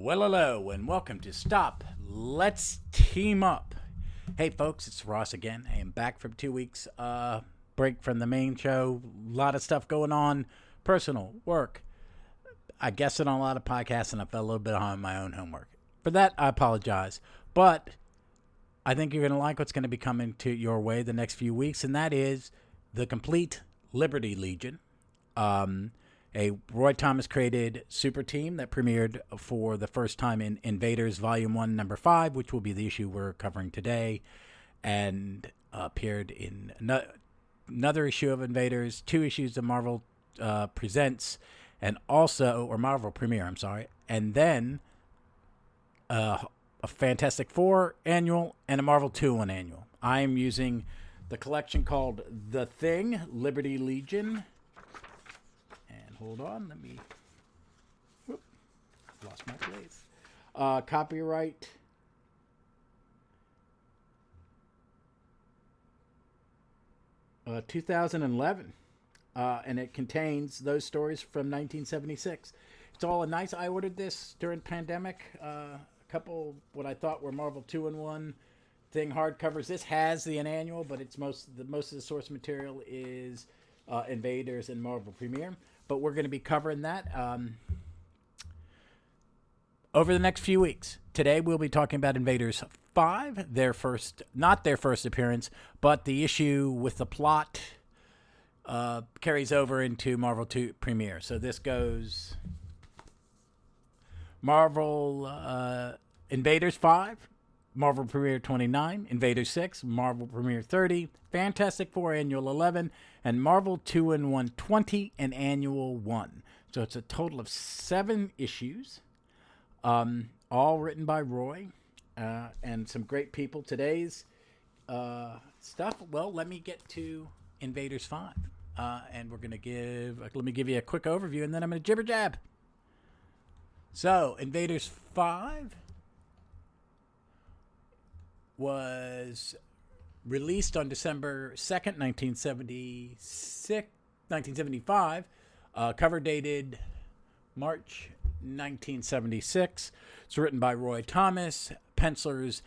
Well, hello, and welcome to Stop. Let's Team Up. Hey, folks, it's Ross again. I am back from 2 weeks break from the main show. A lot of stuff going on, personal, work. I guessed it on a lot of podcasts, and I fell a little bit behind my own homework. For that, I apologize. But I think you're going to like what's going to be coming to your way the next few weeks, and that is the complete Liberty Legion. A Roy Thomas created super team that premiered for the first time in Invaders Volume 1, Number 5, which will be the issue we're covering today, and appeared in another issue of Invaders, 2 issues of Marvel Presents, and also, or Marvel Premiere, I'm sorry, and then a Fantastic Four annual and a Marvel 2-1 annual. I am using the collection called The Thing, Liberty Legion. Hold on, let me... Whoop, lost my place. Copyright... 2011. And it contains those stories from 1976. It's all a nice... I ordered this during pandemic. A couple, what I thought were Marvel 2-in-1 Thing hardcovers. This has the annual, but it's most of the source material is Invaders and Marvel Premiere. But we're going to be covering that over the next few weeks. Today we'll be talking about Invaders 5, not their first appearance, but the issue with the plot carries over into Marvel 2 Premiere. So this goes Marvel Invaders 5, Marvel Premiere 29, Invaders 6, Marvel Premiere 30, Fantastic Four Annual 11, and Marvel 2-in-1 20 and Annual 1. So it's a total of 7 issues, all written by Roy, and some great people. Today's stuff, well, let me get to Invaders 5. And we're going to let me give you a quick overview, and then I'm going to jibber jab. So, Invaders 5 was released on December 2nd, 1975. Cover dated March 1976. It's written by Roy Thomas. Pencilers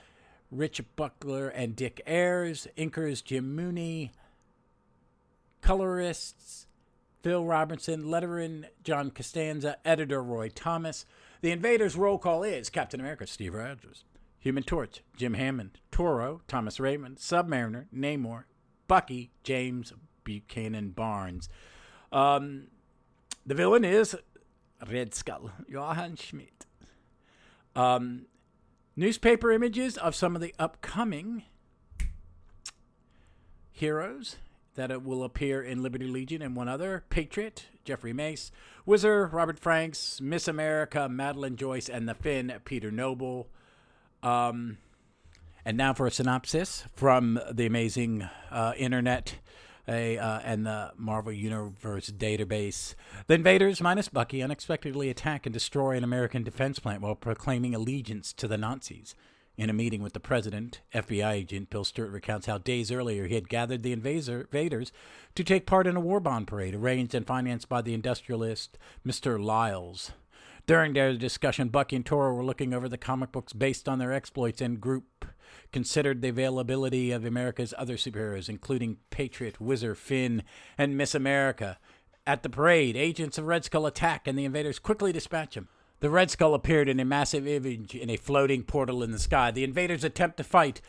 Rich Buckler and Dick Ayers. Inkers Jim Mooney. Colorists Phil Robertson. Letterer John Costanza. Editor Roy Thomas. The Invaders roll call is Captain America Steve Rogers, Human Torch, Jim Hammond, Toro, Thomas Raymond, Submariner, Namor, Bucky, James Buchanan Barnes. The villain is Red Skull, Johann Schmidt. Newspaper images of some of the upcoming heroes that will appear in Liberty Legion and one other: Patriot, Jeffrey Mace, Whizzer, Robert Franks, Miss America, Madeline Joyce, and the Finn, Peter Noble. And now for a synopsis from the amazing internet and the Marvel Universe database. The Invaders, minus Bucky, unexpectedly attack and destroy an American defense plant while proclaiming allegiance to the Nazis. In a meeting with the president, FBI agent Bill Stewart recounts how days earlier he had gathered the invaders to take part in a war bond parade arranged and financed by the industrialist Mr. Lyles. During their discussion, Bucky and Toro were looking over the comic books based on their exploits, and group considered the availability of America's other superheroes, including Patriot, Whizzer, Finn, and Miss America. At the parade, agents of Red Skull attack, and the invaders quickly dispatch him. The Red Skull appeared in a massive image in a floating portal in the sky. The invaders attempt to fight,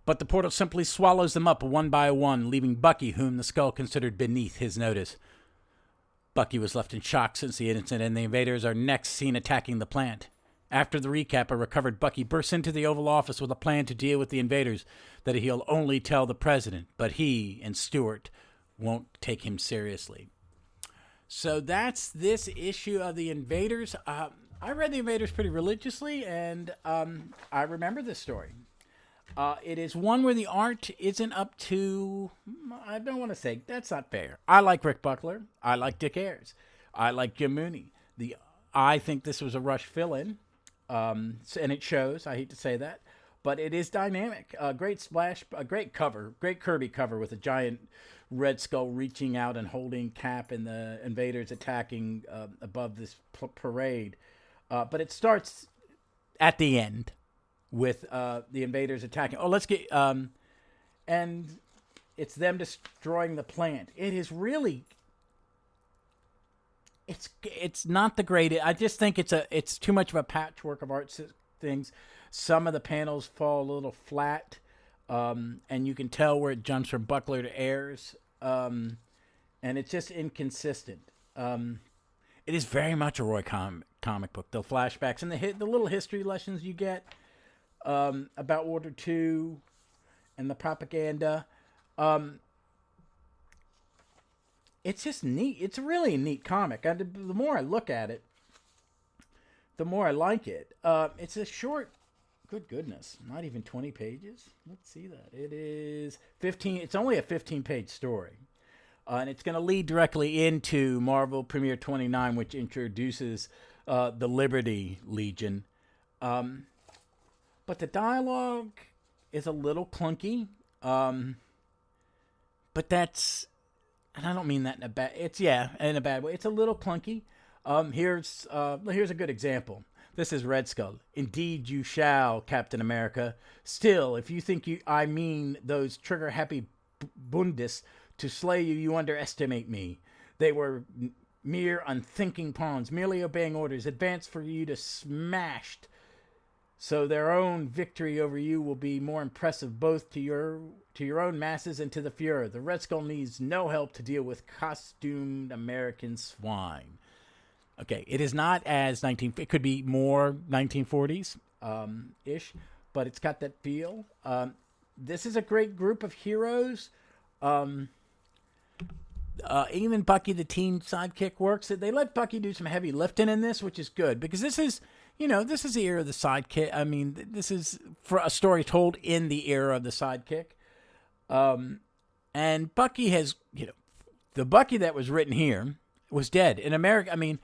but the portal simply swallows them up one by one, leaving Bucky, whom the Skull considered beneath his notice. Bucky was left in shock since the incident, and the invaders are next seen attacking the plant. After the recap, a recovered Bucky bursts into the Oval Office with a plan to deal with the invaders that he'll only tell the president, but he and Stewart won't take him seriously. So that's this issue of the Invaders. I read the Invaders pretty religiously, and I remember this story. It is one where the art isn't up to... I don't want to say... That's not fair. I like Rick Buckler. I like Dick Ayers. I like Jim Mooney. I think this was a rush fill-in, and it shows. I hate to say that. But it is dynamic. A great splash, a great cover, great Kirby cover with a giant Red Skull reaching out and holding Cap and the invaders attacking above this parade. But it starts at the end with the invaders attacking. Oh, let's get and it's them destroying the plant. It is really it's not the greatest. I just think it's too much of a patchwork of art things. Some of the panels fall a little flat, and you can tell where it jumps from Buckler to Ayers, and it's just inconsistent. It is very much a Roy comic book. The flashbacks and the little history lessons you get about World War II and the propaganda. It's just neat. It's really a neat comic. The more I look at it, the more I like it. It's a short, good goodness, not even 20 pages. Let's see that. It is 15. It's only a 15-page story. And it's going to lead directly into Marvel Premiere 29, which introduces the Liberty Legion. But the dialogue is a little clunky. But that's, and I don't mean that in a bad, in a bad way. It's a little clunky. Here's a good example. This is Red Skull. Indeed you shall, Captain America. Still, if you think I mean those trigger-happy bundists to slay you, you underestimate me. They were mere unthinking pawns, merely obeying orders, advanced for you to smashed. So their own victory over you will be more impressive both to your own masses and to the Fuhrer. The Red Skull needs no help to deal with costumed American swine. Okay, it is not as it could be more 1940s ish, but it's got that feel. This is a great group of heroes. Even Bucky, the teen sidekick, works. They let Bucky do some heavy lifting in this, which is good because this is the era of the sidekick. I mean, this is for a story told in the era of the sidekick. And Bucky has, the Bucky that was written here was dead in America. I mean,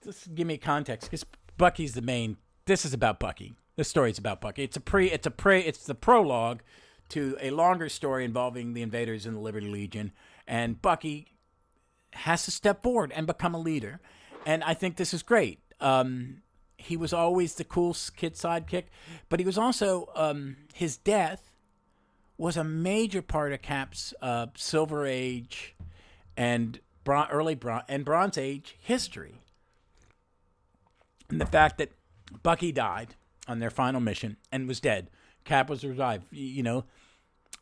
just give me context because Bucky's the main. This is about Bucky. This story is about Bucky. It's the prologue to a longer story involving the invaders and the Liberty Legion. And Bucky has to step forward and become a leader. And I think this is great. He was always the cool kid sidekick, but he was also, his death was a major part of Cap's Silver Age and early Bronze Age history. And the fact that Bucky died on their final mission and was dead. Cap was revived.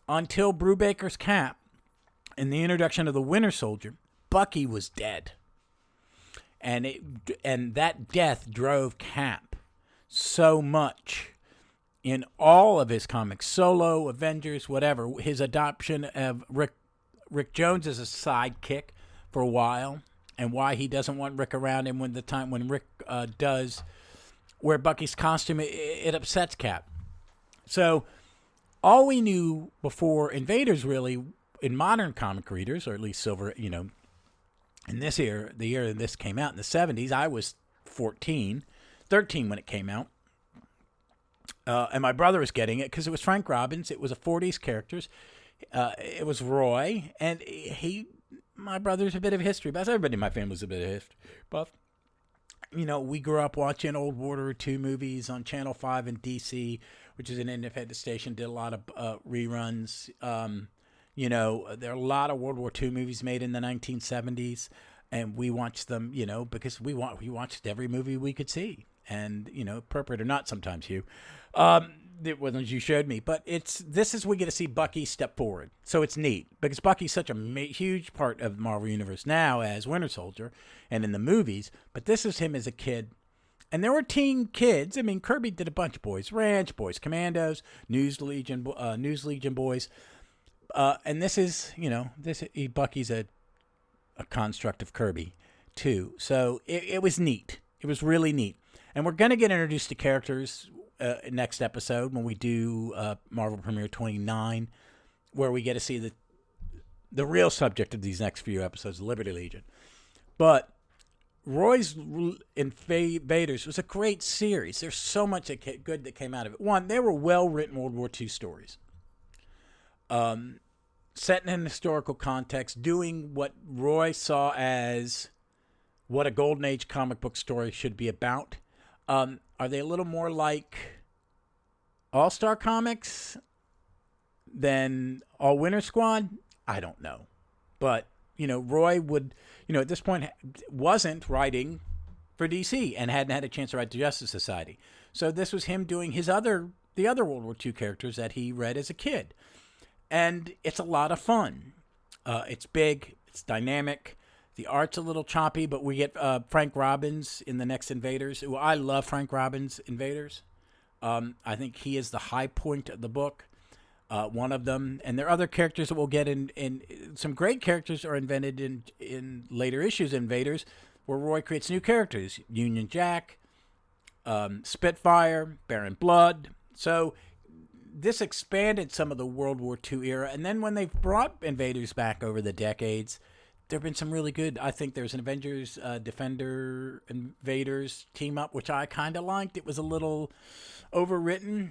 Until Brubaker's Cap, in the introduction of the Winter Soldier, Bucky was dead. And that death drove Cap so much in all of his comics, Solo, Avengers, whatever. His adoption of Rick Jones as a sidekick for a while, and why he doesn't want Rick around him when Rick does wear Bucky's costume, it upsets Cap. So all we knew before Invaders, really, in modern comic readers, or at least in this year, the year this came out in the 70s, I was 13 when it came out. And my brother was getting it because it was Frank Robbins. It was a 40s characters. It was Roy, and my brother's a bit of a history buff. Everybody in my family was a bit of a history buff. We grew up watching old World War II movies on Channel 5 in D.C., which is an independent station, did a lot of reruns. There are a lot of World War II movies made in the 1970s, and we watched them, because we watched every movie we could see. And, appropriate or not sometimes, Hugh. The ones you showed me. But we get to see Bucky step forward. So it's neat because Bucky's such a huge part of the Marvel Universe now as Winter Soldier and in the movies. But this is him as a kid. And there were teen kids. I mean, Kirby did a bunch of Boys Ranch, Boys Commandos, News Legion Boys. And this is, Bucky's a construct of Kirby too. So it was neat. It was really neat. And we're going to get introduced to characters next episode when we do Marvel Premiere 29, where we get to see the real subject of these next few episodes, the Liberty Legion. But Roy's Invaders was a great series. There's so much good that came out of it. One, they were well-written World War II stories. Set in an historical context, doing what Roy saw as what a Golden Age comic book story should be about. A Are they a little more like All-Star Comics than All Winter Squad? I don't know. But, Roy would, at this point wasn't writing for DC and hadn't had a chance to write the Justice Society. So this was him doing the other World War II characters that he read as a kid. And it's a lot of fun. It's big. It's dynamic. The art's a little choppy, but we get Frank Robbins in the next Invaders. I love Frank Robbins' Invaders. I think he is the high point of the book, one of them. And there are other characters that we'll get in some great characters are invented in later issues of Invaders, where Roy creates new characters. Union Jack, Spitfire, Baron Blood. So this expanded some of the World War II era. And then when they've brought Invaders back over the decades, there have been some really good. I think there's an Avengers, Defender, Invaders team up, which I kind of liked. It was a little overwritten,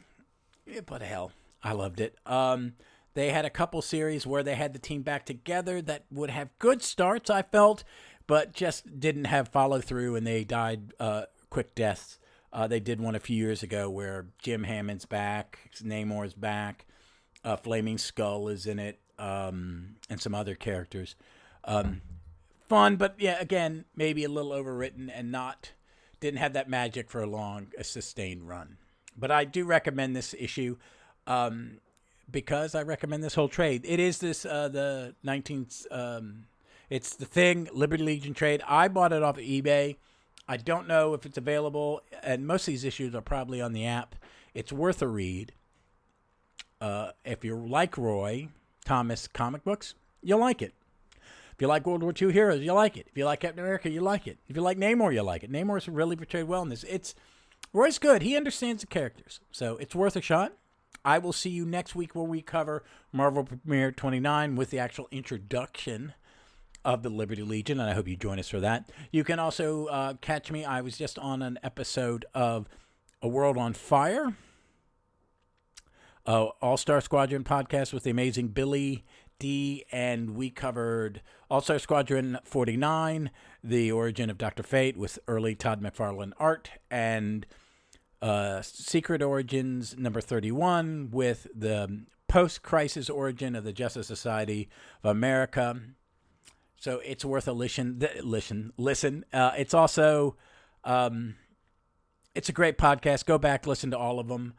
but hell, I loved it. They had a couple series where they had the team back together that would have good starts, I felt, but just didn't have follow through, and they died quick deaths. They did one a few years ago where Jim Hammond's back, Namor's back, Flaming Skull is in it, and some other characters. Fun, but yeah, again, maybe a little overwritten and didn't have that magic for a sustained run. But I do recommend this issue, because I recommend this whole trade. It is this, the 19th, it's the Thing, Liberty Legion trade. I bought it off of eBay. I don't know if it's available, and most of these issues are probably on the app. It's worth a read. If you like Roy Thomas comic books, you'll like it. If you like World War II heroes, you like it. If you like Captain America, you like it. If you like Namor, you like it. Namor's really portrayed well in this. Roy's good. He understands the characters. So it's worth a shot. I will see you next week where we cover Marvel Premiere 29 with the actual introduction of the Liberty Legion, and I hope you join us for that. You can also catch me. I was just on an episode of A World on Fire, All-Star Squadron podcast with the amazing Billy D, and we covered All-Star Squadron 49, the origin of Dr. Fate with early Todd McFarlane art, and Secret Origins number 31 with the post-crisis origin of the Justice Society of America. So it's worth a listen. It's also, it's a great podcast. Go back, listen to all of them.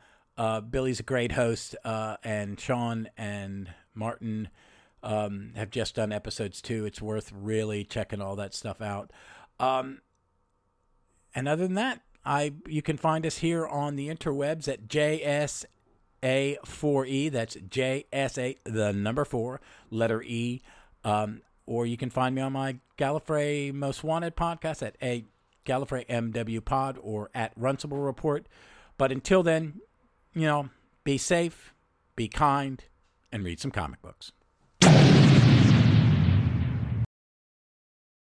Billy's a great host, and Sean and Martin have just done episodes too. It's worth really checking all that stuff out. And other than that, you can find us here on the interwebs at JSA4E. That's JSA, the number 4, letter E. Or you can find me on my Gallifrey Most Wanted podcast at a Gallifrey MW Pod or at Runcible Report. But until then, be safe, be kind, and read some comic books.